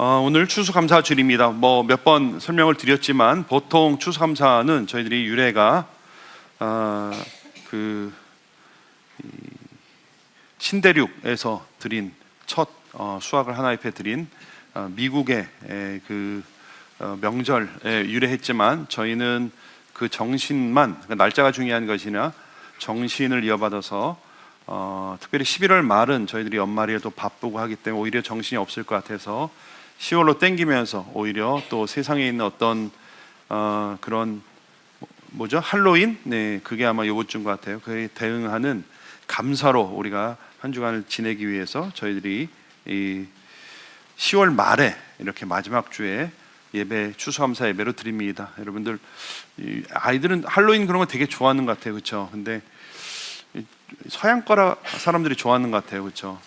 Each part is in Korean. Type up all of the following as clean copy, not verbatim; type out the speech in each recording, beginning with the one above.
오늘 추수감사주일입니다. 몇 번 설명을 드렸지만 보통 추수감사는 저희들이 유래가 그 신대륙에서 드린 첫 수확을 하나잎에 드린 미국의 그 명절에 유래했지만 저희는 그 정신만, 그러니까 날짜가 중요한 것이나 정신을 이어받아서 특별히 11월 말은 저희들이 연말이라도 바쁘고 하기 때문에 오히려 정신이 없을 것 같아서 10월로 땡기면서 오히려 또 세상에 있는 어떤 그런 할로윈? 네, 그게 아마 요번 주인 것 같아요. 그에 대응하는 감사로 우리가 한 주간을 지내기 위해서 저희들이 이 10월 말에 이렇게 마지막 주에 예배, 추수감사 예배로 드립니다. 여러분들 아이들은 할로윈 그런 거 되게 좋아하는 것 같아요, 그렇죠? 근데 서양과 사람들이 좋아하는 것 같아요, 그렇죠?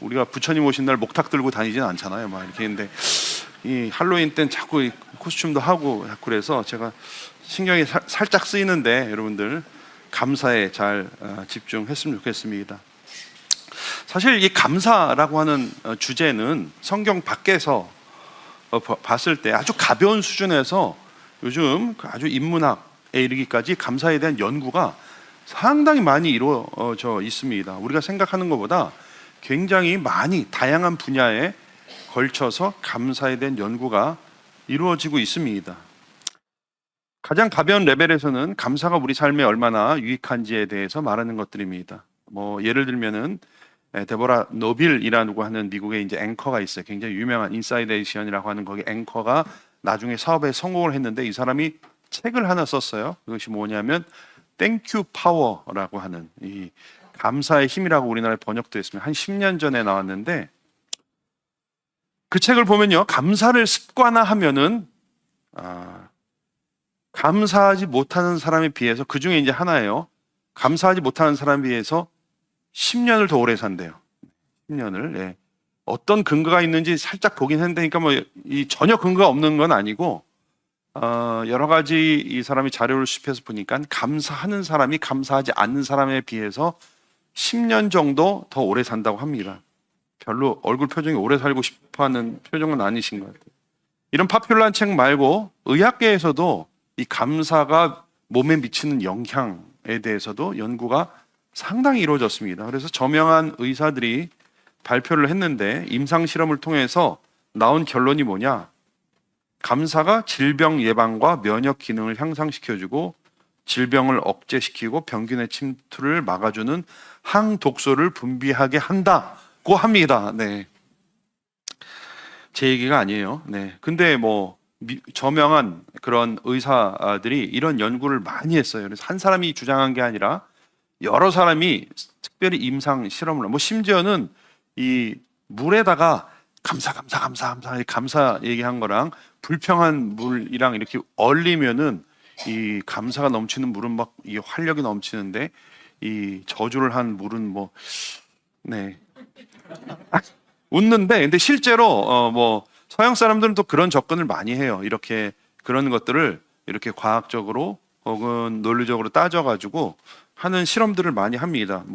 우리가 부처님 오신 날 목탁 들고 다니지는 않잖아요, 막 이렇게. 했는데 이 할로윈 때는 자꾸 이 코스튬도 하고 자꾸 그래서 제가 신경이 살짝 쓰이는데 여러분들 감사에 잘 집중했으면 좋겠습니다. 사실 이 감사라고 하는 주제는 성경 밖에서 봤을 때 아주 가벼운 수준에서 요즘 아주 인문학에 이르기까지 감사에 대한 연구가 상당히 많이 이루어져 있습니다. 우리가 생각하는 것보다 굉장히 많이 다양한 분야에 걸쳐서 감사에 대한 연구가 이루어지고 있습니다. 가장 가벼운 레벨에서는 감사가 우리 삶에 얼마나 유익한지에 대해서 말하는 것들입니다. 예를 들면은 데보라 노빌이라고 하는 미국의 이제 앵커가 있어요. 굉장히 유명한 인사이드 에이션이라고 하는 거기 앵커가 나중에 사업에 성공을 했는데 이 사람이 책을 하나 썼어요. 그것이 뭐냐면 땡큐 파워라고 하는 이 감사의 힘이라고 우리나라에 번역되어 있습니다. 한 10년 전에 나왔는데 그 책을 보면요, 감사를 습관화하면은 감사하지 못하는 사람에 비해서, 그 중에 이제 하나예요. 감사하지 못하는 사람에 비해서 10년을 더 오래 산대요. 10년을. 예. 어떤 근거가 있는지 살짝 보긴 했는데, 그러니까 이 전혀 근거가 없는 건 아니고 여러 가지 이 사람이 자료를 수집해서 보니까 감사하는 사람이 감사하지 않는 사람에 비해서 10년 정도 더 오래 산다고 합니다. 별로 얼굴 표정이 오래 살고 싶어하는 표정은 아니신 것 같아요. 이런 파퓰러한 책 말고 의학계에서도 이 감사가 몸에 미치는 영향에 대해서도 연구가 상당히 이루어졌습니다. 그래서 저명한 의사들이 발표를 했는데 임상 실험을 통해서 나온 결론이 뭐냐? 감사가 질병 예방과 면역 기능을 향상시켜주고 질병을 억제시키고 병균의 침투를 막아주는 항독소를 분비하게 한다고 합니다. 네. 제 얘기가 아니에요. 네. 근데 저명한 그런 의사들이 이런 연구를 많이 했어요. 그래서 한 사람이 주장한 게 아니라 여러 사람이 특별히 임상 실험을, 심지어는 이 물에다가 감사 얘기한 거랑 불평한 물이랑 이렇게 얼리면은 이 감사가 넘치는 물은 막 이 활력이 넘치는데 이 저주를 한 물은 네. 웃는데, 근데 실제로 서양 사람들은 또 그런 접근을 많이 해요. 이렇게 그런 것들을 이렇게 과학적으로 혹은 논리적으로 따져가지고 하는 실험들을 많이 합니다.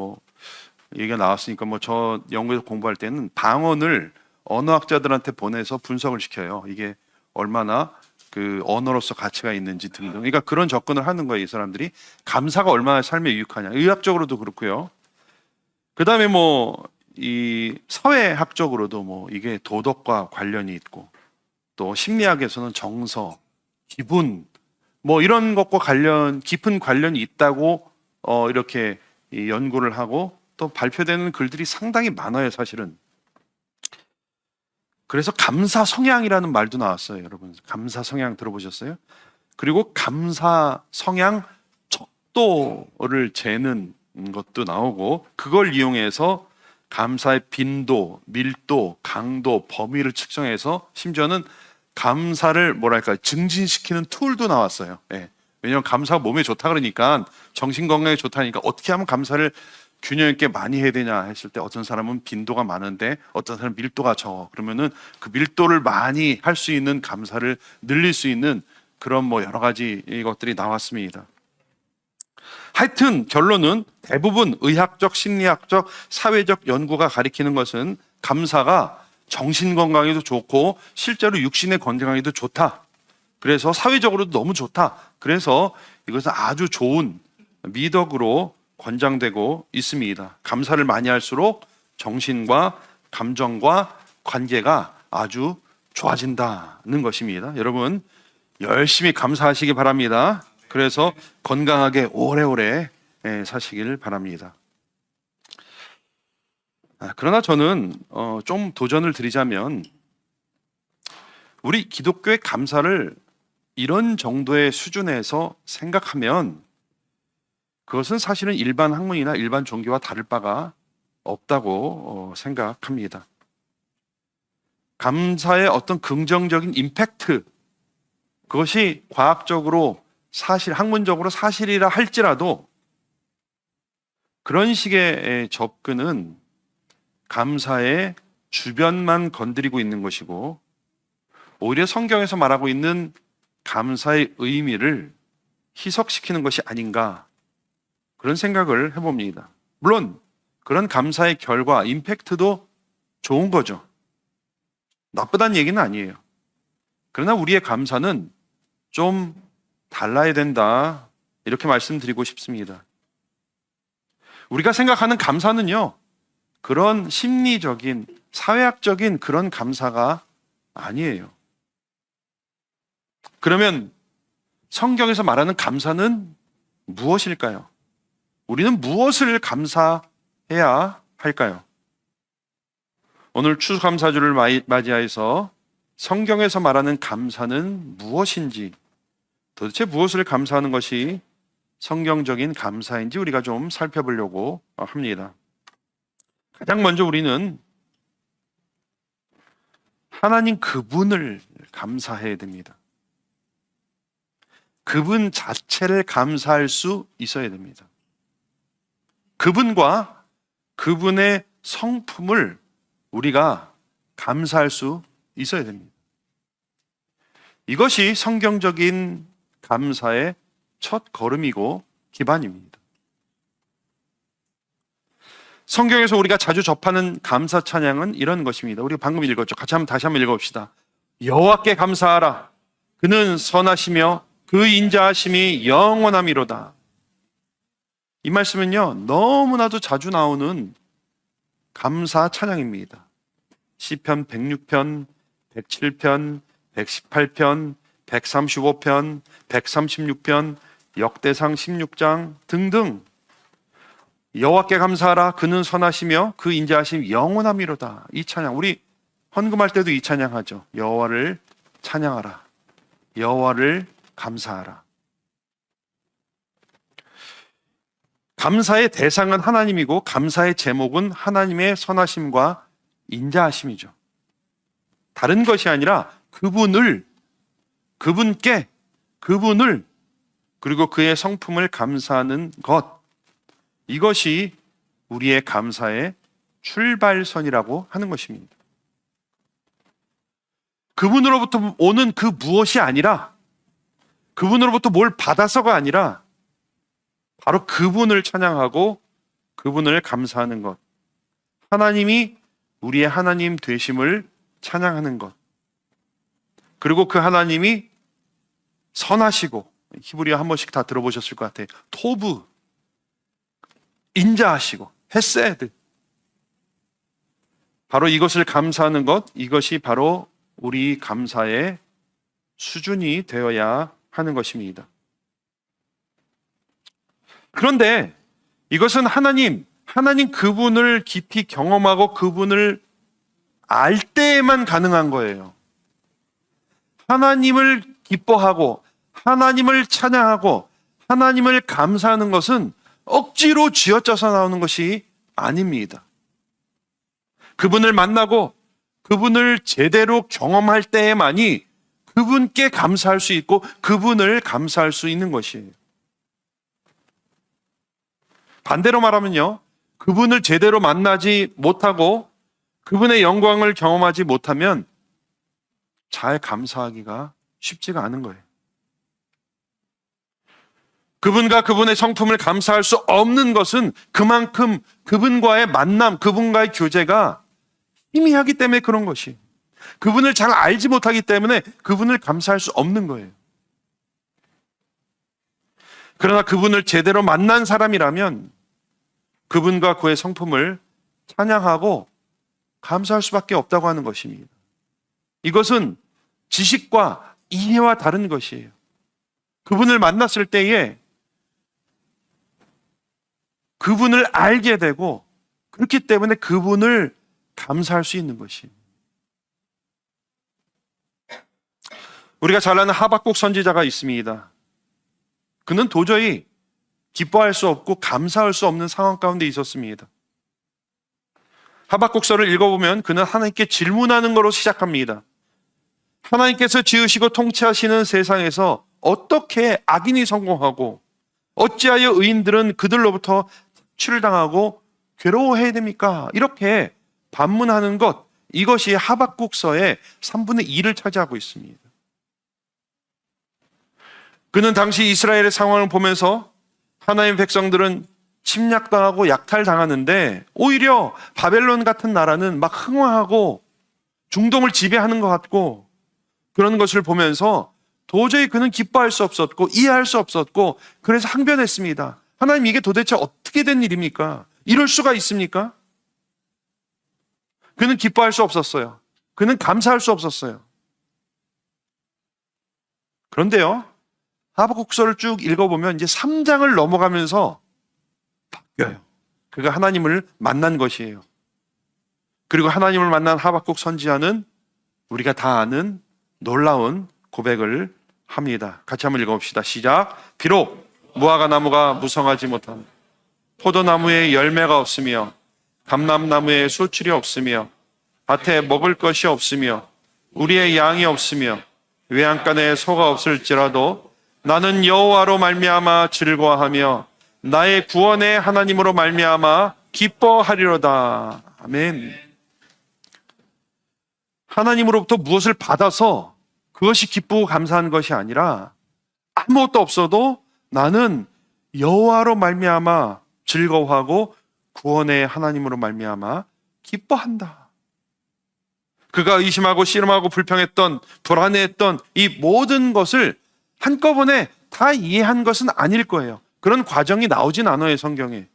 얘기가 나왔으니까 저 연구에서 공부할 때는 방언을 언어학자들한테 보내서 분석을 시켜요. 이게 얼마나 그 언어로서 가치가 있는지 등등. 그러니까 그런 접근을 하는 거예요, 이 사람들이. 감사가 얼마나 삶에 유익하냐. 의학적으로도 그렇고요. 그 다음에 이 사회학적으로도 이게 도덕과 관련이 있고, 또 심리학에서는 정서, 기분, 이런 것과 깊은 관련이 있다고 이렇게 연구를 하고 또 발표되는 글들이 상당히 많아요, 사실은. 그래서 감사 성향이라는 말도 나왔어요, 여러분. 감사 성향 들어보셨어요? 그리고 감사 성향 척도를 재는 것도 나오고, 그걸 이용해서 감사의 빈도, 밀도, 강도, 범위를 측정해서 심지어는 감사를 증진시키는 툴도 나왔어요. 예. 왜냐하면 감사가 몸에 좋다 그러니까, 정신 건강에 좋다니까 어떻게 하면 감사를 균형 있게 많이 해야 되냐 했을 때 어떤 사람은 빈도가 많은데 어떤 사람은 밀도가 적어. 그러면은 그 밀도를 많이 할 수 있는 감사를 늘릴 수 있는 그런 여러 가지 것들이 나왔습니다. 하여튼 결론은 대부분 의학적, 심리학적, 사회적 연구가 가리키는 것은 감사가 정신 건강에도 좋고 실제로 육신의 건강에도 좋다. 그래서 사회적으로도 너무 좋다. 그래서 이것은 아주 좋은 미덕으로 권장되고 있습니다. 감사를 많이 할수록 정신과 감정과 관계가 아주 좋아진다는 것입니다. 여러분 열심히 감사하시기 바랍니다. 그래서 건강하게 오래오래 사시길 바랍니다. 그러나 저는 좀 도전을 드리자면 우리 기독교의 감사를 이런 정도의 수준에서 생각하면 그것은 사실은 일반 학문이나 일반 종교와 다를 바가 없다고 생각합니다. 감사의 어떤 긍정적인 임팩트, 그것이 과학적으로 사실, 학문적으로 사실이라 할지라도 그런 식의 접근은 감사의 주변만 건드리고 있는 것이고 오히려 성경에서 말하고 있는 감사의 의미를 희석시키는 것이 아닌가, 그런 생각을 해봅니다. 물론 그런 감사의 결과, 임팩트도 좋은 거죠. 나쁘다는 얘기는 아니에요. 그러나 우리의 감사는 좀 달라야 된다, 이렇게 말씀드리고 싶습니다. 우리가 생각하는 감사는요, 그런 심리적인, 사회학적인 그런 감사가 아니에요. 그러면 성경에서 말하는 감사는 무엇일까요? 우리는 무엇을 감사해야 할까요? 오늘 추수감사주를 맞이하여서 성경에서 말하는 감사는 무엇인지, 도대체 무엇을 감사하는 것이 성경적인 감사인지 우리가 좀 살펴보려고 합니다. 가장 먼저 우리는 하나님 그분을 감사해야 됩니다. 그분 자체를 감사할 수 있어야 됩니다. 그분과 그분의 성품을 우리가 감사할 수 있어야 됩니다. 이것이 성경적인 감사의 첫 걸음이고 기반입니다. 성경에서 우리가 자주 접하는 감사 찬양은 이런 것입니다. 우리가 방금 읽었죠. 다시 한번 읽어봅시다. 여호와께 감사하라. 그는 선하시며 그 인자하심이 영원함이로다. 이 말씀은요, 너무나도 자주 나오는 감사 찬양입니다. 시편 106편, 107편, 118편, 135편, 136편, 역대상 16장 등등. 여호와께 감사하라. 그는 선하시며 그 인자하심이 영원함이로다. 이 찬양, 우리 헌금할 때도 이 찬양하죠. 여호와를 찬양하라. 여호와를 감사하라. 감사의 대상은 하나님이고 감사의 제목은 하나님의 선하심과 인자하심이죠. 다른 것이 아니라 그분을, 그분을 그리고 그의 성품을 감사하는 것, 이것이 우리의 감사의 출발선이라고 하는 것입니다. 그분으로부터 오는 그 무엇이 아니라, 그분으로부터 뭘 받아서가 아니라 바로 그분을 찬양하고 그분을 감사하는 것, 하나님이 우리의 하나님 되심을 찬양하는 것, 그리고 그 하나님이 선하시고, 히브리어 한 번씩 다 들어보셨을 것 같아요. 토브, 인자하시고, 헤세드, 바로 이것을 감사하는 것, 이것이 바로 우리 감사의 수준이 되어야 하는 것입니다. 그런데 이것은 하나님 그분을 깊이 경험하고 그분을 알 때에만 가능한 거예요. 하나님을 기뻐하고 하나님을 찬양하고 하나님을 감사하는 것은 억지로 쥐어짜서 나오는 것이 아닙니다. 그분을 만나고 그분을 제대로 경험할 때에만이 그분께 감사할 수 있고 그분을 감사할 수 있는 것이에요. 반대로 말하면요, 그분을 제대로 만나지 못하고 그분의 영광을 경험하지 못하면 잘 감사하기가 쉽지가 않은 거예요. 그분과 그분의 성품을 감사할 수 없는 것은 그만큼 그분과의 만남, 그분과의 교제가 희미하기 때문에 그런 것이. 그분을 잘 알지 못하기 때문에 그분을 감사할 수 없는 거예요. 그러나 그분을 제대로 만난 사람이라면 그분과 그의 성품을 찬양하고 감사할 수밖에 없다고 하는 것입니다. 이것은 지식과 이해와 다른 것이에요. 그분을 만났을 때에 그분을 알게 되고 그렇기 때문에 그분을 감사할 수 있는 것이에요. 우리가 잘 아는 하박국 선지자가 있습니다. 그는 도저히 기뻐할 수 없고 감사할 수 없는 상황 가운데 있었습니다. 하박국서를 읽어보면 그는 하나님께 질문하는 것으로 시작합니다. 하나님께서 지으시고 통치하시는 세상에서 어떻게 악인이 성공하고 어찌하여 의인들은 그들로부터 착취를 당하고 괴로워해야 됩니까? 이렇게 반문하는 것, 이것이 하박국서의 3분의 2를 차지하고 있습니다. 그는 당시 이스라엘의 상황을 보면서 하나님의 백성들은 침략당하고 약탈당하는데 오히려 바벨론 같은 나라는 막 흥황하고 중동을 지배하는 것 같고 그런 것을 보면서 도저히 그는 기뻐할 수 없었고 이해할 수 없었고 그래서 항변했습니다. 하나님, 이게 도대체 어떻게 된 일입니까? 이럴 수가 있습니까? 그는 기뻐할 수 없었어요. 그는 감사할 수 없었어요. 그런데요, 하박국서를 쭉 읽어보면 이제 3장을 넘어가면서 바뀌어요. 그가 하나님을 만난 것이에요. 그리고 하나님을 만난 하박국 선지자는 우리가 다 아는 놀라운 고백을 합니다. 같이 한번 읽어봅시다. 시작. 비록 무화과 나무가 무성하지 못한 포도나무에 열매가 없으며 감람나무에 수출이 없으며 밭에 먹을 것이 없으며 우리의 양이 없으며 외양간에 소가 없을지라도 나는 여호와로 말미암아 즐거워하며 나의 구원의 하나님으로 말미암아 기뻐하리로다. 아멘. 하나님으로부터 무엇을 받아서 그것이 기쁘고 감사한 것이 아니라 아무것도 없어도 나는 여호와로 말미암아 즐거워하고 구원의 하나님으로 말미암아 기뻐한다. 그가 의심하고 씨름하고 불평했던, 불안해했던 이 모든 것을 한꺼번에 다 이해한 것은 아닐 거예요. 그런 과정이 나오진 않아요, 성경에.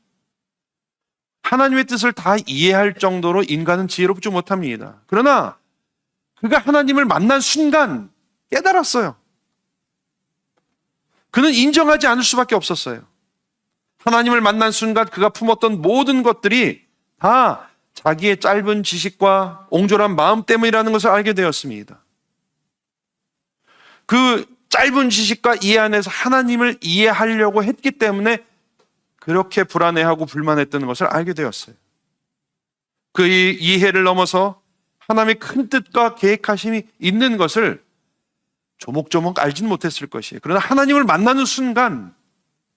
하나님의 뜻을 다 이해할 정도로 인간은 지혜롭지 못합니다. 그러나 그가 하나님을 만난 순간 깨달았어요. 그는 인정하지 않을 수밖에 없었어요. 하나님을 만난 순간 그가 품었던 모든 것들이 다 자기의 짧은 지식과 옹졸한 마음 때문이라는 것을 알게 되었습니다. 그 짧은 지식과 이해 안에서 하나님을 이해하려고 했기 때문에 그렇게 불안해하고 불만했던 것을 알게 되었어요. 그 이해를 넘어서 하나님의 큰 뜻과 계획하심이 있는 것을 조목조목 알지는 못했을 것이에요. 그러나 하나님을 만나는 순간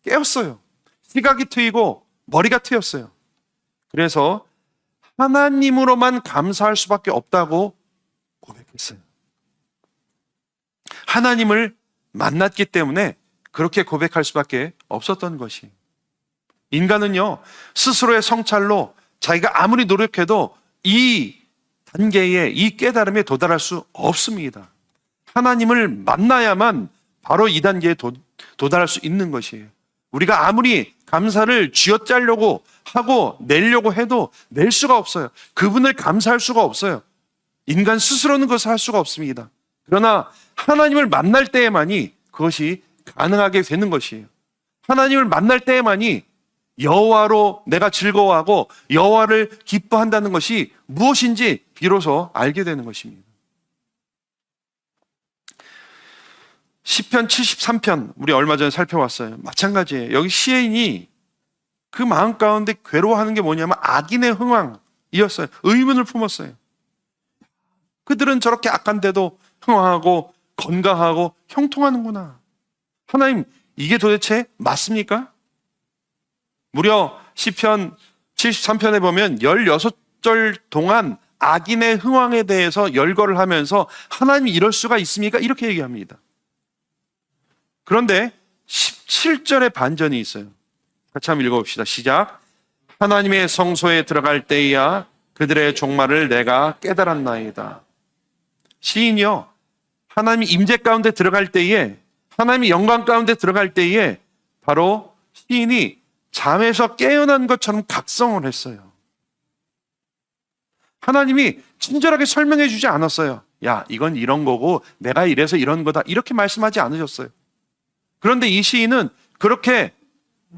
깨었어요. 시각이 트이고 머리가 트였어요. 그래서 하나님으로만 감사할 수밖에 없다고 고백했어요. 하나님을 만났기 때문에 그렇게 고백할 수밖에 없었던 것이. 인간은요, 스스로의 성찰로 자기가 아무리 노력해도 이 단계에, 이 깨달음에 도달할 수 없습니다. 하나님을 만나야만 바로 이 단계에 도달할 수 있는 것이에요. 우리가 아무리 감사를 쥐어짜려고 하고 내려고 해도 낼 수가 없어요. 그분을 감사할 수가 없어요. 인간 스스로는 그것을 할 수가 없습니다. 그러나 하나님을 만날 때에만이 그것이 가능하게 되는 것이에요. 하나님을 만날 때에만이 여호와로 내가 즐거워하고 여호와를 기뻐한다는 것이 무엇인지 비로소 알게 되는 것입니다. 시편 73편 우리 얼마 전에 살펴봤어요. 마찬가지예요. 여기 시인이 그 마음 가운데 괴로워하는 게 뭐냐면 악인의 흥황이었어요. 의문을 품었어요. 그들은 저렇게 악한데도 흥황하고 건강하고 형통하는구나. 하나님, 이게 도대체 맞습니까? 무려 시편 73편에 보면 16절 동안 악인의 흥황에 대해서 열거를 하면서 하나님이 이럴 수가 있습니까? 이렇게 얘기합니다. 그런데 17절에 반전이 있어요. 같이 한번 읽어봅시다. 시작. 하나님의 성소에 들어갈 때야 그들의 종말을 내가 깨달았나이다. 시인이요, 하나님이 임재 가운데 들어갈 때에, 하나님이 영광 가운데 들어갈 때에 바로 시인이 잠에서 깨어난 것처럼 각성을 했어요. 하나님이 친절하게 설명해 주지 않았어요. 야, 이건 이런 거고 내가 이래서 이런 거다, 이렇게 말씀하지 않으셨어요. 그런데 이 시인은 그렇게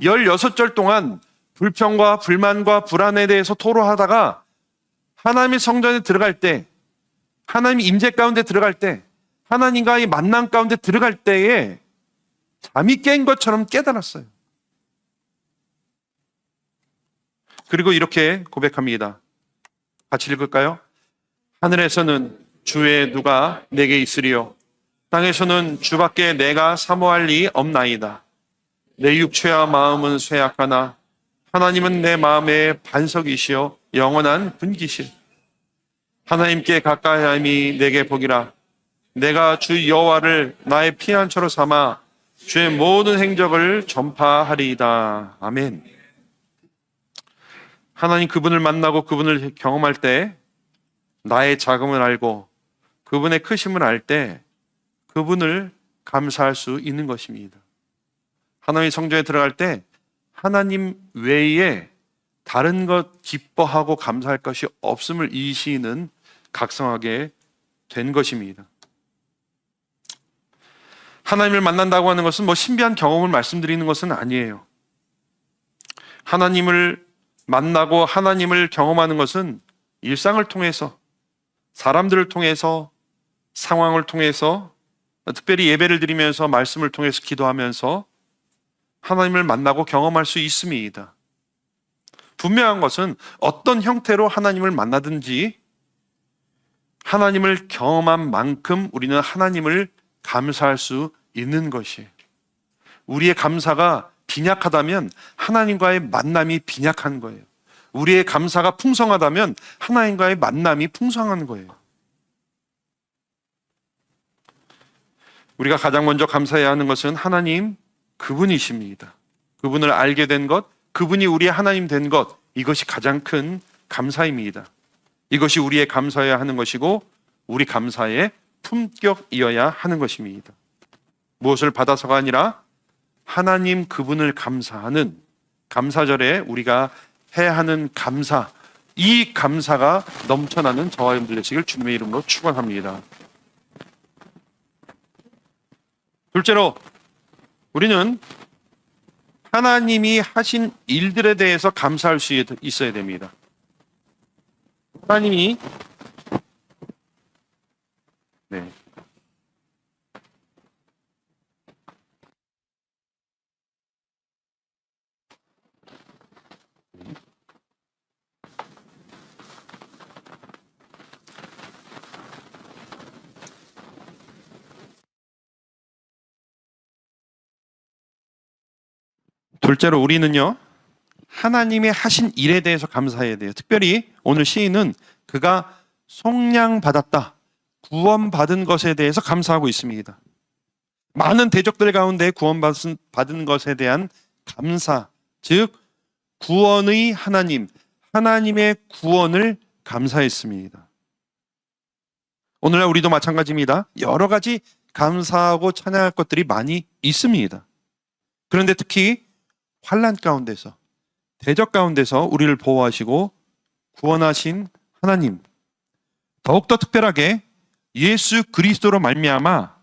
16절 동안 불평과 불만과 불안에 대해서 토로하다가 하나님의 성전에 들어갈 때, 하나님의 임재 가운데 들어갈 때, 하나님과의 만남 가운데 들어갈 때에 잠이 깬 것처럼 깨달았어요. 그리고 이렇게 고백합니다. 같이 읽을까요? 하늘에서는 주의 누가 내게 있으리요, 땅에서는 주밖에 내가 사모할 리 없나이다. 내 육체와 마음은 쇠약하나 하나님은 내 마음의 반석이시여 영원한 분기실. 하나님께 가까이함이 내게 복이라. 내가 주 여호와를 나의 피난처로 삼아 주의 모든 행적을 전파하리이다. 아멘. 하나님 그분을 만나고 그분을 경험할 때 나의 작음을 알고 그분의 크심을 알 때 그분을 감사할 수 있는 것입니다. 하나님의 성전에 들어갈 때 하나님 외에 다른 것 기뻐하고 감사할 것이 없음을 이 시인은 각성하게 된 것입니다. 하나님을 만난다고 하는 것은 뭐 신비한 경험을 말씀드리는 것은 아니에요. 하나님을 만나고 하나님을 경험하는 것은 일상을 통해서, 사람들을 통해서, 상황을 통해서, 특별히 예배를 드리면서 말씀을 통해서 기도하면서 하나님을 만나고 경험할 수 있습니다. 분명한 것은 어떤 형태로 하나님을 만나든지 하나님을 경험한 만큼 우리는 하나님을 감사할 수 있는 것이에요. 우리의 감사가 빈약하다면 하나님과의 만남이 빈약한 거예요. 우리의 감사가 풍성하다면 하나님과의 만남이 풍성한 거예요. 우리가 가장 먼저 감사해야 하는 것은 하나님 그분이십니다. 그분을 알게 된 것, 그분이 우리의 하나님 된 것, 이것이 가장 큰 감사입니다. 이것이 우리의 감사해야 하는 것이고 우리 감사의 품격이어야 하는 것입니다. 무엇을 받아서가 아니라 하나님 그분을 감사하는 감사절에 우리가 해야 하는 감사, 이 감사가 넘쳐나는 저와 여러분들 되시길 주님의 이름으로 축원합니다. 둘째로 우리는 하나님이 하신 일들에 대해서 감사할 수 있어야 됩니다. 하나님이 둘째로 우리는요, 하나님이 하신 일에 대해서 감사해야 돼요. 특별히 오늘 시인은 그가 속량받았다, 구원받은 것에 대해서 감사하고 있습니다. 많은 대적들 가운데 구원받은 것에 대한 감사, 즉 구원의 하나님, 하나님의 구원을 감사했습니다. 오늘날 우리도 마찬가지입니다. 여러 가지 감사하고 찬양할 것들이 많이 있습니다. 그런데 특히 환난 가운데서, 대적 가운데서 우리를 보호하시고 구원하신 하나님, 더욱더 특별하게 예수 그리스도로 말미암아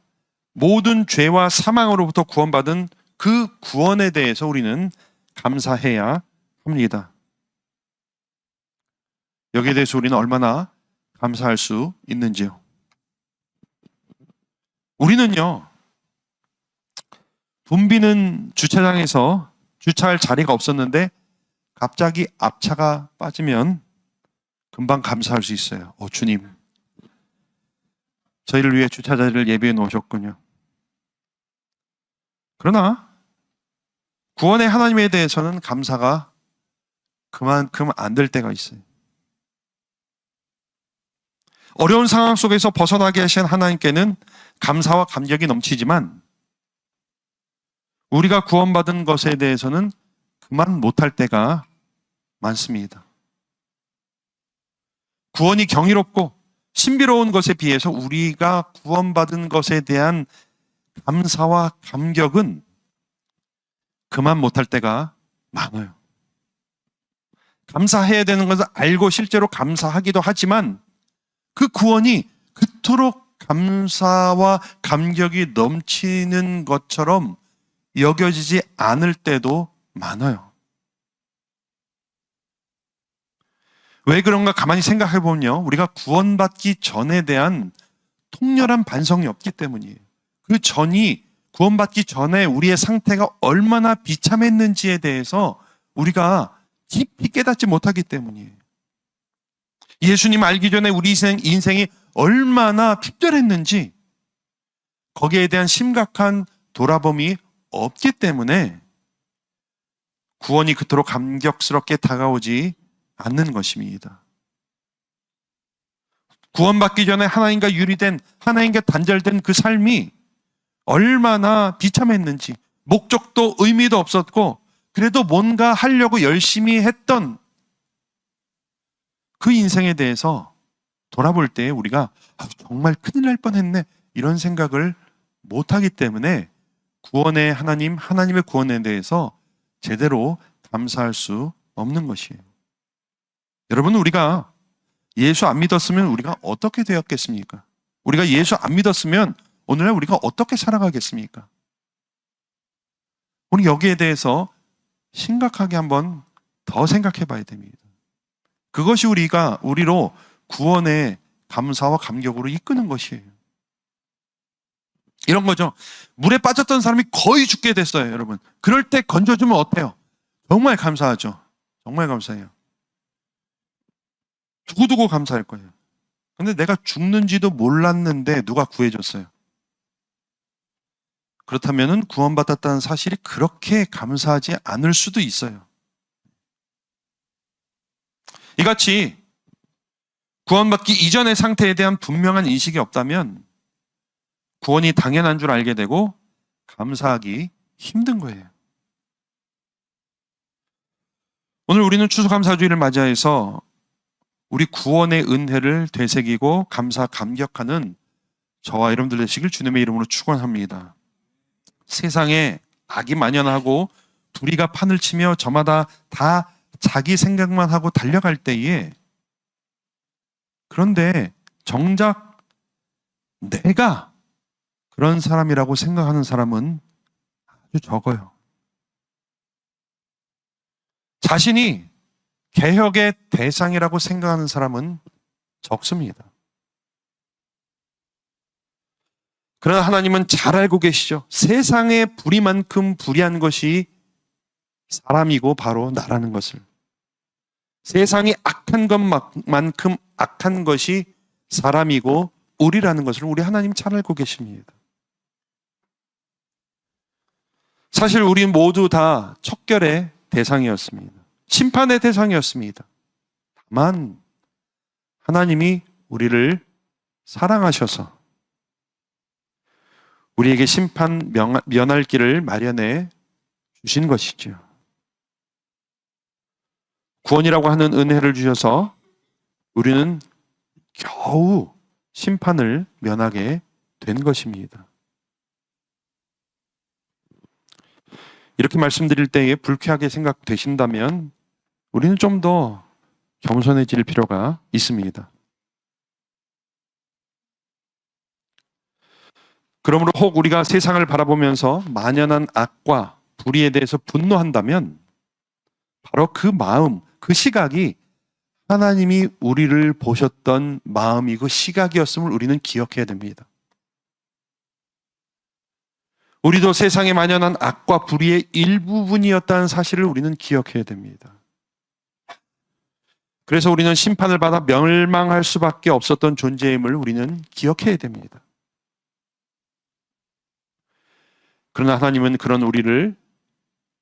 모든 죄와 사망으로부터 구원받은 그 구원에 대해서 우리는 감사해야 합니다. 여기에 대해서 우리는 얼마나 감사할 수 있는지요. 우리는요, 붐비는 주차장에서 주차할 자리가 없었는데 갑자기 앞차가 빠지면 금방 감사할 수 있어요. 주님, 저희를 위해 주차 자리를 예비해 놓으셨군요. 그러나 구원의 하나님에 대해서는 감사가 그만큼 안 될 때가 있어요. 어려운 상황 속에서 벗어나게 하신 하나님께는 감사와 감격이 넘치지만 우리가 구원받은 것에 대해서는 그만 못할 때가 많습니다. 구원이 경이롭고 신비로운 것에 비해서 우리가 구원받은 것에 대한 감사와 감격은 그만 못할 때가 많아요. 감사해야 되는 것을 알고 실제로 감사하기도 하지만 그 구원이 그토록 감사와 감격이 넘치는 것처럼 여겨지지 않을 때도 많아요. 왜 그런가 가만히 생각해 보면요, 우리가 구원받기 전에 대한 통렬한 반성이 없기 때문이에요. 그 전이, 구원받기 전에 우리의 상태가 얼마나 비참했는지에 대해서 우리가 깊이 깨닫지 못하기 때문이에요. 예수님 알기 전에 우리 인생이 얼마나 특별했는지 거기에 대한 심각한 돌아봄이 없기 때문에 구원이 그토록 감격스럽게 다가오지 않는 것입니다. 구원받기 전에 하나님과 유리된, 하나님과 단절된 그 삶이 얼마나 비참했는지, 목적도 의미도 없었고 그래도 뭔가 하려고 열심히 했던 그 인생에 대해서 돌아볼 때 우리가 정말 큰일 날 뻔했네, 이런 생각을 못하기 때문에 구원의 하나님, 하나님의 구원에 대해서 제대로 감사할 수 없는 것이에요. 여러분, 우리가 예수 안 믿었으면 우리가 어떻게 되었겠습니까? 우리가 예수 안 믿었으면 오늘날 우리가 어떻게 살아가겠습니까? 우리 여기에 대해서 심각하게 한번 더 생각해 봐야 됩니다. 그것이 우리로 구원의 감사와 감격으로 이끄는 것이에요. 이런 거죠. 물에 빠졌던 사람이 거의 죽게 됐어요, 여러분. 그럴 때 건져주면 어때요? 정말 감사하죠. 정말 감사해요. 두고두고 감사할 거예요. 근데 내가 죽는지도 몰랐는데 누가 구해줬어요. 그렇다면 구원받았다는 사실이 그렇게 감사하지 않을 수도 있어요. 이같이 구원받기 이전의 상태에 대한 분명한 인식이 없다면 구원이 당연한 줄 알게 되고 감사하기 힘든 거예요. 오늘 우리는 추수감사주의를 맞이해서 우리 구원의 은혜를 되새기고 감사 감격하는 저와 여러분들 되시길 주님의 이름으로 축원합니다. 세상에 악이 만연하고 불의가 판을 치며 저마다 다 자기 생각만 하고 달려갈 때에, 그런데 정작 내가 그런 사람이라고 생각하는 사람은 아주 적어요. 자신이 개혁의 대상이라고 생각하는 사람은 적습니다. 그러나 하나님은 잘 알고 계시죠. 세상의 불의만큼 불의한 것이 사람이고 바로 나라는 것을. 세상이 악한 것만큼 악한 것이 사람이고 우리라는 것을 우리 하나님 잘 알고 계십니다. 사실 우리 모두 다 척결의 대상이었습니다. 심판의 대상이었습니다. 다만 하나님이 우리를 사랑하셔서 우리에게 심판 면할 길을 마련해 주신 것이죠. 구원이라고 하는 은혜를 주셔서 우리는 겨우 심판을 면하게 된 것입니다. 이렇게 말씀드릴 때에 불쾌하게 생각되신다면 우리는 좀 더 겸손해질 필요가 있습니다. 그러므로 혹 우리가 세상을 바라보면서 만연한 악과 불의에 대해서 분노한다면 바로 그 마음, 그 시각이 하나님이 우리를 보셨던 마음이고 시각이었음을 우리는 기억해야 됩니다. 우리도 세상에 만연한 악과 불의의 일부분이었다는 사실을 우리는 기억해야 됩니다. 그래서 우리는 심판을 받아 멸망할 수밖에 없었던 존재임을 우리는 기억해야 됩니다. 그러나 하나님은 그런 우리를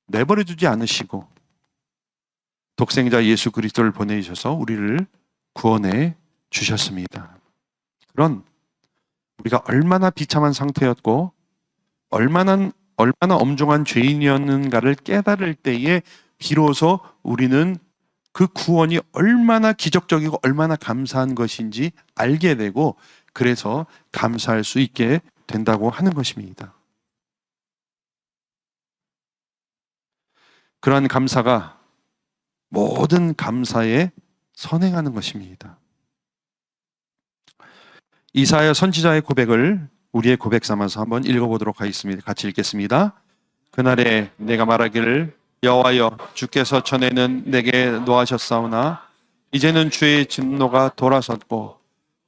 내버려 두지 않으시고 독생자 예수 그리스도를 보내주셔서 우리를 구원해 주셨습니다. 그런 우리가 얼마나 비참한 상태였고 얼마나 엄중한 죄인이었는가를 깨달을 때에 비로소 우리는 그 구원이 얼마나 기적적이고 얼마나 감사한 것인지 알게 되고 그래서 감사할 수 있게 된다고 하는 것입니다. 그러한 감사가 모든 감사에 선행하는 것입니다. 이사야 선지자의 고백을 우리의 고백 삼아서 한번 읽어보도록 하겠습니다. 같이 읽겠습니다. 그날에 내가 말하기를 여호와여 주께서 전에는 내게 노하셨사오나 이제는 주의 진노가 돌아섰고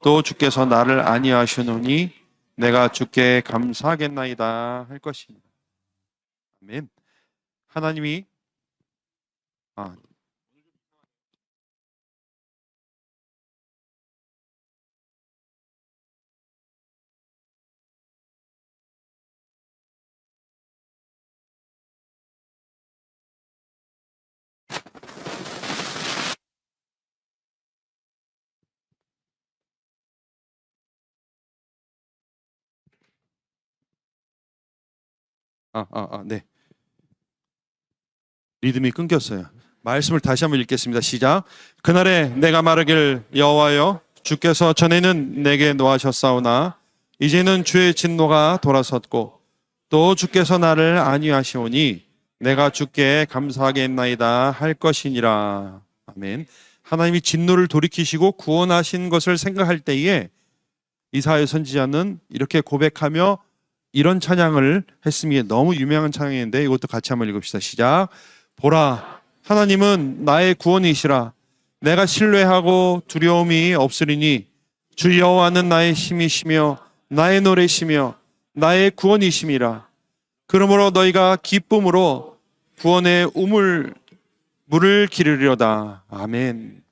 또 주께서 나를 아니하시노니 내가 주께 감사하겠나이다 할 것입니다. 아멘. 하나님이 네. 리듬이 끊겼어요. 말씀을 다시 한번 읽겠습니다. 시작. 그날에 내가 말하길 여호와여 주께서 전에는 내게 노하셨사오나 이제는 주의 진노가 돌아섰고 또 주께서 나를 안위하시오니 내가 주께 감사하겠나이다 할 것이니라. 아멘. 하나님이 진노를 돌이키시고 구원하신 것을 생각할 때에 이사야 선지자는 이렇게 고백하며 이런 찬양을 했습니다. 너무 유명한 찬양인데 이것도 같이 한번 읽읍시다. 시작. 보라, 하나님은 나의 구원이시라. 내가 신뢰하고 두려움이 없으리니 주 여호와는 나의 힘이시며 나의 노래시며 나의 구원이심이라. 그러므로 너희가 기쁨으로 구원의 물을 기르려다. 아멘.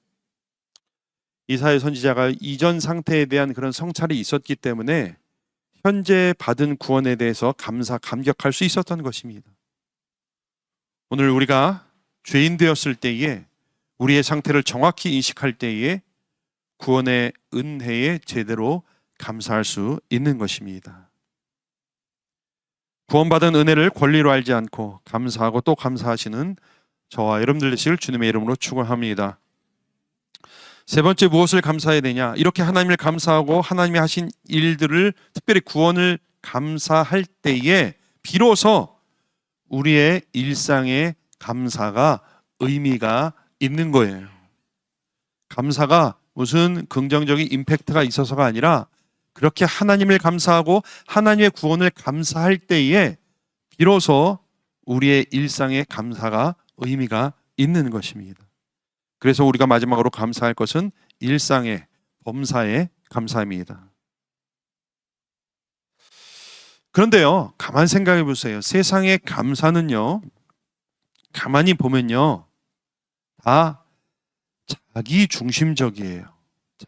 이사야 선지자가 이전 상태에 대한 그런 성찰이 있었기 때문에 현재 받은 구원에 대해서 감격할 수 있었던 것입니다. 오늘 우리가 죄인 되었을 때에 우리의 상태를 정확히 인식할 때에 구원의 은혜에 제대로 감사할 수 있는 것입니다. 구원받은 은혜를 권리로 알지 않고 감사하고 또 감사하시는 저와 여러분들 되시길 주님의 이름으로 축원합니다. 세 번째, 무엇을 감사해야 되냐? 이렇게 하나님을 감사하고 하나님이 하신 일들을, 특별히 구원을 감사할 때에 비로소 우리의 일상의 감사가 의미가 있는 거예요. 감사가 무슨 긍정적인 임팩트가 있어서가 아니라 그렇게 하나님을 감사하고 하나님의 구원을 감사할 때에 비로소 우리의 일상의 감사가 의미가 있는 것입니다. 그래서 우리가 마지막으로 감사할 것은 일상의 범사에 감사입니다. 그런데요, 가만 생각해 보세요. 세상의 감사는요, 가만히 보면요, 다 자기 중심적이에요.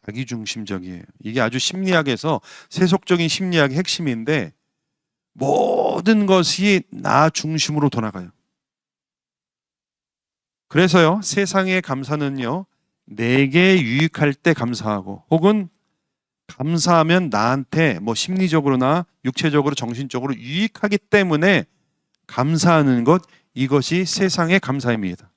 자기 중심적이에요. 이게 아주 심리학에서 세속적인 심리학의 핵심인데 모든 것이 나 중심으로 돌아가요. 그래서요, 세상의 감사는요, 내게 유익할 때 감사하고 혹은 감사하면 나한테 뭐 심리적으로나 육체적으로 정신적으로 유익하기 때문에 감사하는 것, 이것이 세상의 감사입니다.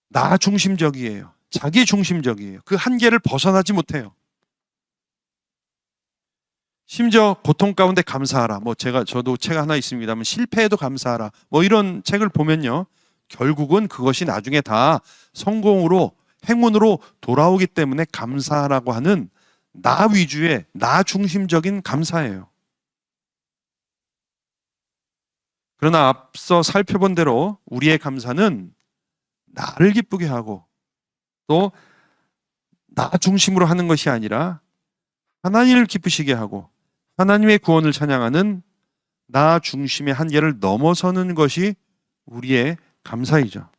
나 중심적이에요. 자기 중심적이에요. 그 한계를 벗어나지 못해요. 심지어 고통 가운데 감사하라. 저도 책 하나 있습니다만 실패에도 감사하라. 이런 책을 보면요, 결국은 그것이 나중에 다 성공으로, 행운으로 돌아오기 때문에 감사하라고 하는 나 위주의, 나 중심적인 감사예요. 그러나 앞서 살펴본 대로 우리의 감사는 나를 기쁘게 하고 또 나 중심으로 하는 것이 아니라 하나님을 기쁘시게 하고 하나님의 구원을 찬양하는 나 중심의 한계를 넘어서는 것이 우리의 감사이죠.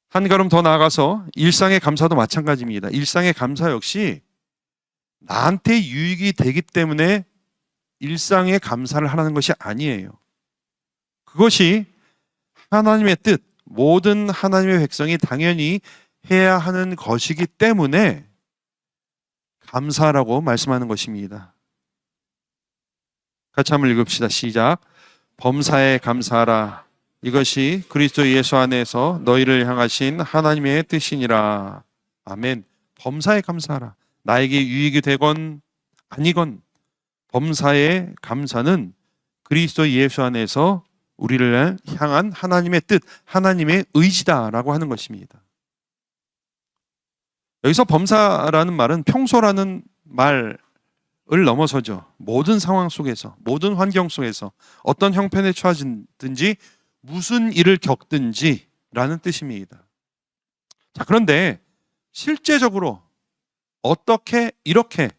한 걸음 더 나아가서 일상의 감사도 마찬가지입니다. 일상의 감사 역시 나한테 유익이 되기 때문에 일상의 감사를 하라는 것이 아니에요. 그것이 하나님의 뜻, 모든 하나님의 백성이 당연히 해야 하는 것이기 때문에 감사라고 말씀하는 것입니다. 같이 한번 읽읍시다. 시작. 범사에 감사하라. 이것이 그리스도 예수 안에서 너희를 향하신 하나님의 뜻이니라. 아멘. 범사에 감사하라. 나에게 유익이 되건 아니건 범사에 감사는 그리스도 예수 안에서 우리를 향한 하나님의 뜻, 하나님의 의지다라고 하는 것입니다. 여기서 범사라는 말은 평소라는 말을 넘어서죠. 모든 상황 속에서, 모든 환경 속에서 어떤 형편에 처하든지 무슨 일을 겪든지 라는 뜻입니다. 자, 그런데 실제적으로 어떻게 이렇게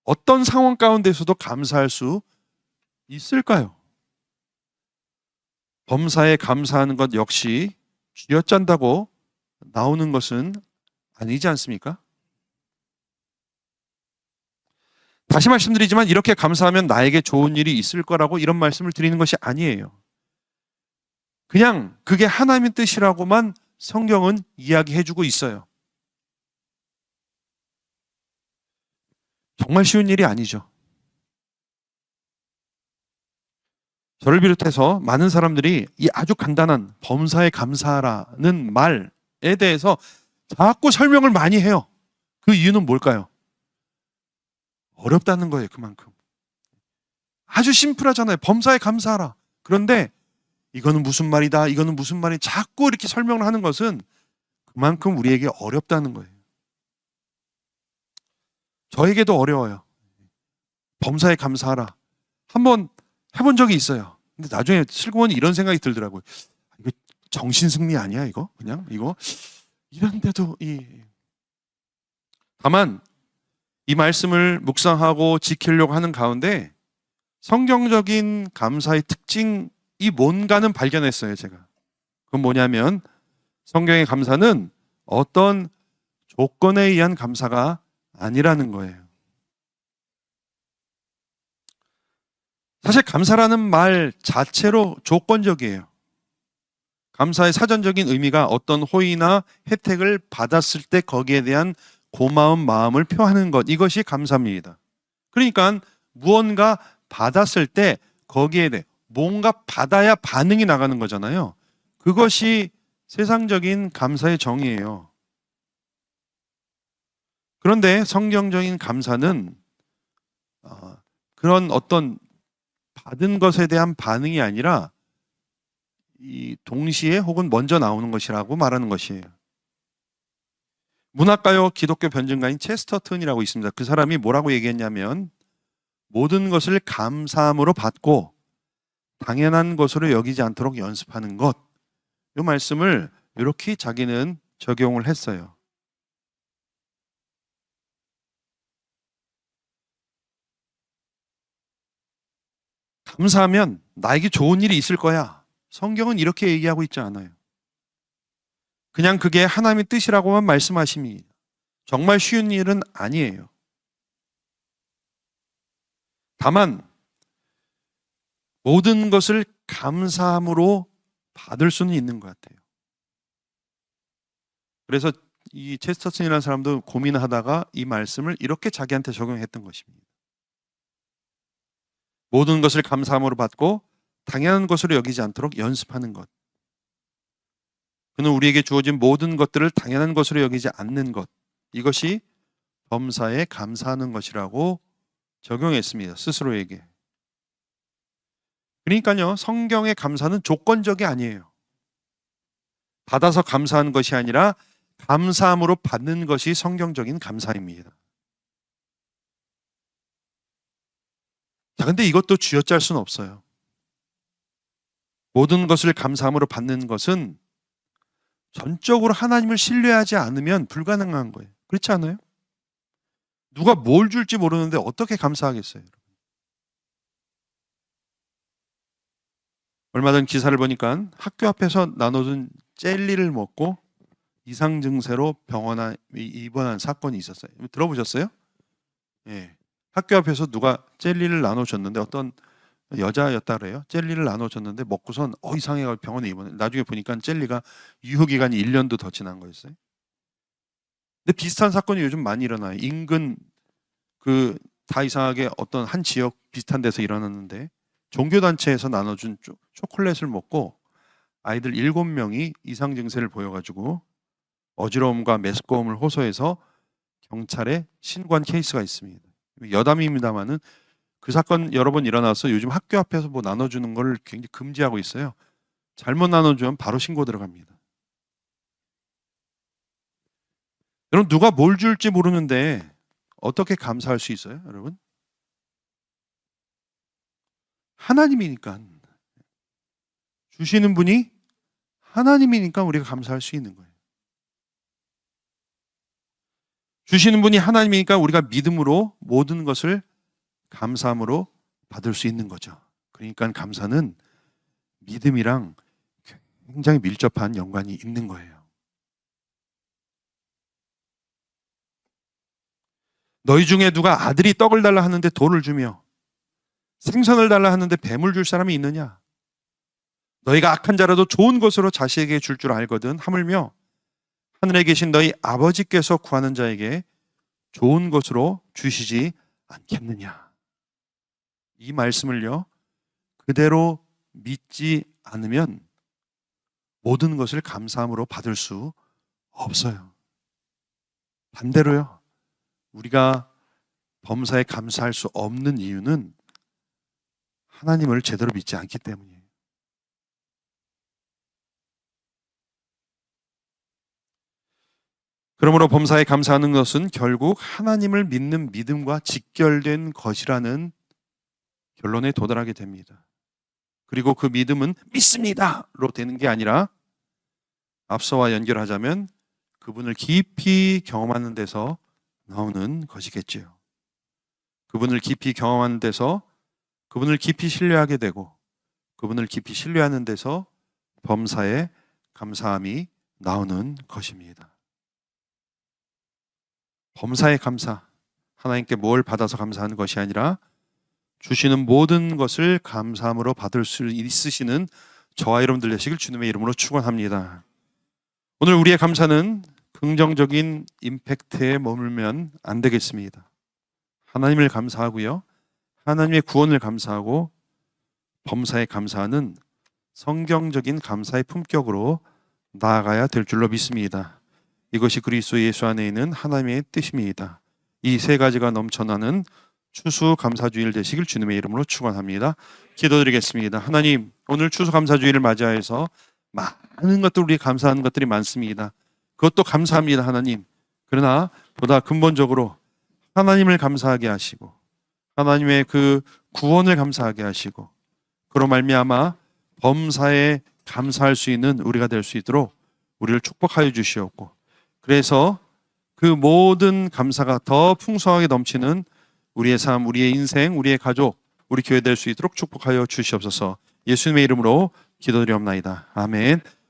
어떤 상황 가운데서도 감사할 수 있을까요? 범사에 감사하는 것 역시 쥐어짠다고 나오는 것은 아니지 않습니까? 다시 말씀드리지만 이렇게 감사하면 나에게 좋은 일이 있을 거라고 이런 말씀을 드리는 것이 아니에요. 그냥 그게 하나님의 뜻이라고만 성경은 이야기해주고 있어요. 정말 쉬운 일이 아니죠. 저를 비롯해서 많은 사람들이 이 아주 간단한 범사에 감사하라는 말에 대해서 자꾸 설명을 많이 해요. 그 이유는 뭘까요? 어렵다는 거예요, 그만큼. 아주 심플하잖아요. 범사에 감사하라. 그런데 이거는 무슨 말이다, 이거는 무슨 말이 자꾸 이렇게 설명을 하는 것은 그만큼 우리에게 어렵다는 거예요. 저에게도 어려워요. 범사에 감사하라. 한번 해본 적이 있어요. 근데 나중에 슬그머니 이런 생각이 들더라고요. 이거 정신승리 아니야, 이거? 그냥 이거 이런데도 다만 이 말씀을 묵상하고 지키려고 하는 가운데 성경적인 감사의 특징이 뭔가는 발견했어요, 제가. 그건 뭐냐면 성경의 감사는 어떤 조건에 의한 감사가 아니라는 거예요. 사실 감사라는 말 자체로 조건적이에요. 감사의 사전적인 의미가 어떤 호의나 혜택을 받았을 때 거기에 대한 고마운 마음을 표하는 것, 이것이 감사입니다. 그러니까 무언가 받았을 때 거기에 대해 뭔가 받아야 반응이 나가는 거잖아요. 그것이 세상적인 감사의 정의예요. 그런데 성경적인 감사는 그런 어떤 받은 것에 대한 반응이 아니라 이 동시에 혹은 먼저 나오는 것이라고 말하는 것이에요. 문학가요 기독교 변증가인 체스터튼이라고 있습니다. 그 사람이 뭐라고 얘기했냐면 모든 것을 감사함으로 받고 당연한 것으로 여기지 않도록 연습하는 것, 이 말씀을 이렇게 자기는 적용을 했어요. 감사하면 나에게 좋은 일이 있을 거야. 성경은 이렇게 얘기하고 있지 않아요. 그냥 그게 하나님의 뜻이라고만 말씀하십니다. 정말 쉬운 일은 아니에요. 다만 모든 것을 감사함으로 받을 수는 있는 것 같아요. 그래서 이 체스터슨이라는 사람도 고민하다가 이 말씀을 이렇게 자기한테 적용했던 것입니다. 모든 것을 감사함으로 받고 당연한 것으로 여기지 않도록 연습하는 것. 그는 우리에게 주어진 모든 것들을 당연한 것으로 여기지 않는 것. 이것이 범사에 감사하는 것이라고 적용했습니다. 스스로에게. 그러니까요, 성경의 감사는 조건적이 아니에요. 받아서 감사하는 것이 아니라 감사함으로 받는 것이 성경적인 감사입니다. 자, 근데 이것도 쥐어짤 수는 없어요. 모든 것을 감사함으로 받는 것은 전적으로 하나님을 신뢰하지 않으면 불가능한 거예요. 그렇지 않아요? 누가 뭘 줄지 모르는데 어떻게 감사하겠어요? 얼마 전 기사를 보니까 학교 앞에서 나눠준 젤리를 먹고 이상 증세로 병원에 입원한 사건이 있었어요. 들어보셨어요? 예. 학교 앞에서 누가 젤리를 나눠줬는데 어떤 여자였다 그래요. 젤리를 나눠줬는데 먹고선 이상해가지고 병원에 입원해. 나중에 보니까 젤리가 유효기간이 1년도 더 지난 거였어요. 근데 비슷한 사건이 요즘 많이 일어나요. 인근 다 이상하게 어떤 한 지역 비슷한 데서 일어났는데 종교단체에서 나눠준 초콜릿을 먹고 아이들 7명이 이상 증세를 보여가지고 어지러움과 메스꺼움을 호소해서 경찰에 신고한 케이스가 있습니다. 여담입니다만은 그 사건 여러 번 일어나서 요즘 학교 앞에서 뭐 나눠주는 걸 굉장히 금지하고 있어요. 잘못 나눠주면 바로 신고 들어갑니다. 여러분, 누가 뭘 줄지 모르는데 어떻게 감사할 수 있어요, 여러분? 하나님이니까. 주시는 분이 하나님이니까 우리가 감사할 수 있는 거예요. 주시는 분이 하나님이니까 우리가 믿음으로 모든 것을 감사함으로 받을 수 있는 거죠. 그러니까 감사는 믿음이랑 굉장히 밀접한 연관이 있는 거예요. 너희 중에 누가 아들이 떡을 달라 하는데 돌을 주며 생선을 달라 하는데 뱀을 줄 사람이 있느냐? 너희가 악한 자라도 좋은 것으로 자식에게 줄 줄 알거든. 하물며 하늘에 계신 너희 아버지께서 구하는 자에게 좋은 것으로 주시지 않겠느냐? 이 말씀을요, 그대로 믿지 않으면 모든 것을 감사함으로 받을 수 없어요. 반대로요, 우리가 범사에 감사할 수 없는 이유는 하나님을 제대로 믿지 않기 때문이에요. 그러므로 범사에 감사하는 것은 결국 하나님을 믿는 믿음과 직결된 것이라는 결론에 도달하게 됩니다. 그리고 그 믿음은 믿습니다로 되는 게 아니라 앞서와 연결하자면 그분을 깊이 경험하는 데서 나오는 것이겠지요. 그분을 깊이 경험하는 데서 그분을 깊이 신뢰하게 되고 그분을 깊이 신뢰하는 데서 범사에 감사함이 나오는 것입니다. 범사의 감사, 하나님께 뭘 받아서 감사하는 것이 아니라 주시는 모든 것을 감사함으로 받을 수 있으시는 저와 여러분들 되시길 주님의 이름으로 축원합니다. 오늘 우리의 감사는 긍정적인 임팩트에 머물면 안 되겠습니다. 하나님을 감사하고요, 하나님의 구원을 감사하고 범사에 감사하는 성경적인 감사의 품격으로 나아가야 될 줄로 믿습니다. 이것이 그리스도 예수 안에 있는 하나님의 뜻입니다. 이 세 가지가 넘쳐나는 추수감사주일 되시길 주님의 이름으로 축원합니다. 기도드리겠습니다. 하나님, 오늘 추수감사주일을 맞이하여서 많은 것들, 우리 감사하는 것들이 많습니다. 그것도 감사합니다, 하나님. 그러나 보다 근본적으로 하나님을 감사하게 하시고 하나님의 그 구원을 감사하게 하시고 그로 말미암아 범사에 감사할 수 있는 우리가 될 수 있도록 우리를 축복하여 주시옵고, 그래서 그 모든 감사가 더 풍성하게 넘치는 우리의 삶, 우리의 인생, 우리의 가족, 우리 교회 될 수 있도록 축복하여 주시옵소서. 예수님의 이름으로 기도드리옵나이다. 아멘.